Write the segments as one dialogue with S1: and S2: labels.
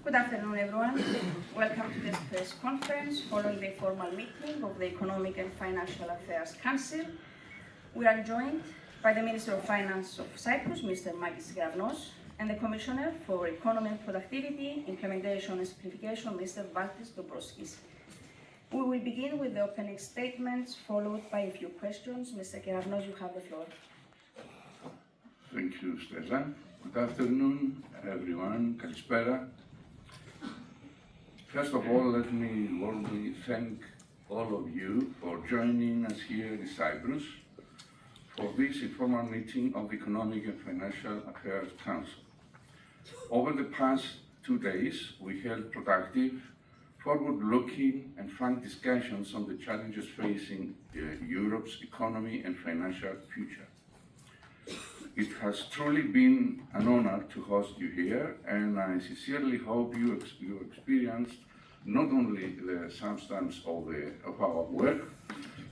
S1: Good afternoon, everyone. Welcome to this press conference following the formal meeting of the Economic and Financial Affairs Council. We are joined by the Minister of Finance of Cyprus, Mr. Makis Gravnos, and the Commissioner for Economy and Productivity, Implementation and Simplification, Mr. Valdis Dombrovskis. We will begin with the opening statements, followed by a few questions. Mr. Gravnos, you have the floor.
S2: Thank you, Stella. Good afternoon, everyone. Kalispera. First of all, let me warmly thank all of you for joining us here in Cyprus for this informal meeting of the Economic and Financial Affairs Council. Over the past 2 days, we held productive, forward-looking and frank discussions on the challenges facing Europe's economy and financial future. It has truly been an honor to host you here, and I sincerely hope you experienced not only the substance of our work,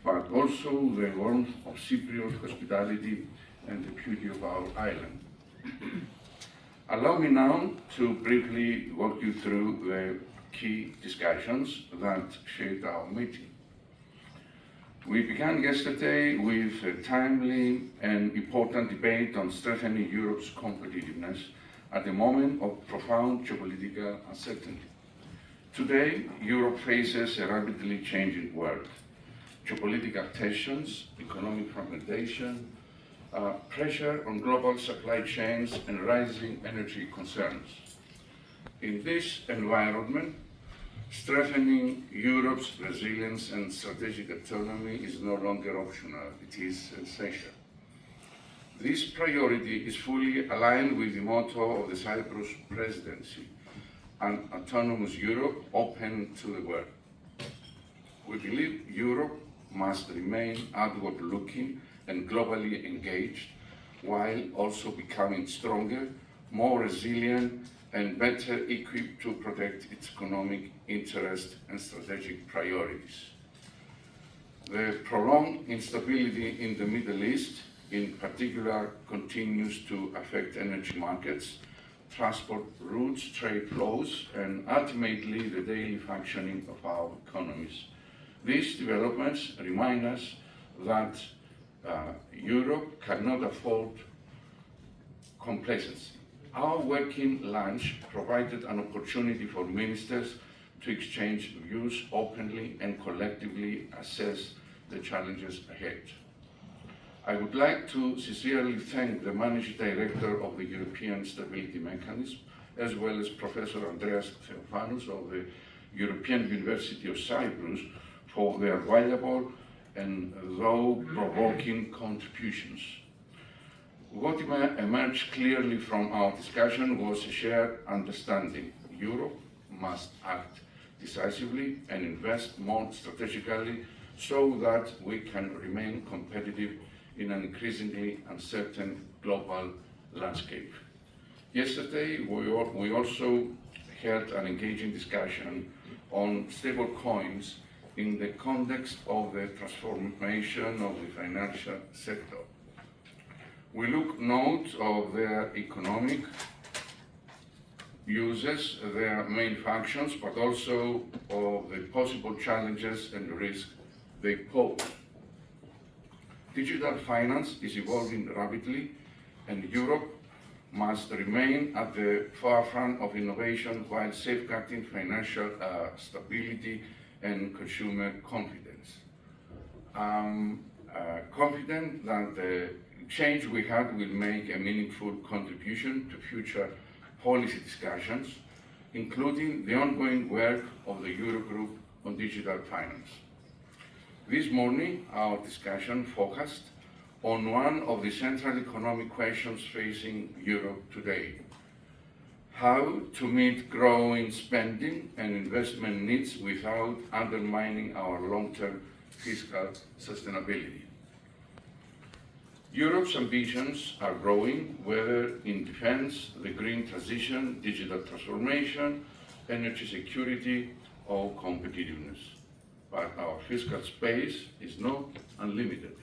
S2: but also the warmth of Cypriot hospitality and the beauty of our island. Allow me now to briefly walk you through the key discussions that shaped our meeting. We began yesterday with a timely and important debate on strengthening Europe's competitiveness at a moment of profound geopolitical uncertainty. Today, Europe faces a rapidly changing world. Geopolitical tensions, economic fragmentation, pressure on global supply chains, and rising energy concerns. In this environment, strengthening Europe's resilience and strategic autonomy is no longer optional, it is essential. This priority is fully aligned with the motto of the Cyprus presidency, an autonomous Europe open to the world. We believe Europe must remain outward-looking and globally engaged, while also becoming stronger, more resilient, and better equipped to protect its economic interests and strategic priorities. The prolonged instability in the Middle East, in particular, continues to affect energy markets, transport routes, trade flows, and ultimately the daily functioning of our economies. These developments remind us that Europe cannot afford complacency. Our working lunch provided an opportunity for ministers to exchange views openly and collectively assess the challenges ahead. I would like to sincerely thank the Managing Director of the European Stability Mechanism, as well as Professor Andreas Theophanous of the European University of Cyprus for their valuable and thought-provoking contributions. What emerged clearly from our discussion was a shared understanding. Europe must act decisively and invest more strategically so that we can remain competitive in an increasingly uncertain global landscape. Yesterday, we also held an engaging discussion on stable coins in the context of the transformation of the financial sector. We took note of their economic uses, their main functions, but also of the possible challenges and risks they pose. Digital finance is evolving rapidly, and Europe must remain at the forefront of innovation while safeguarding financial stability and consumer confidence. I'm confident that the change we have will make a meaningful contribution to future policy discussions, including the ongoing work of the Eurogroup on digital finance. This morning, our discussion focused on one of the central economic questions facing Europe today: how to meet growing spending and investment needs without undermining our long-term fiscal sustainability. Europe's ambitions are growing, whether in defense, the green transition, digital transformation, energy security, or competitiveness. But our fiscal space is not unlimited.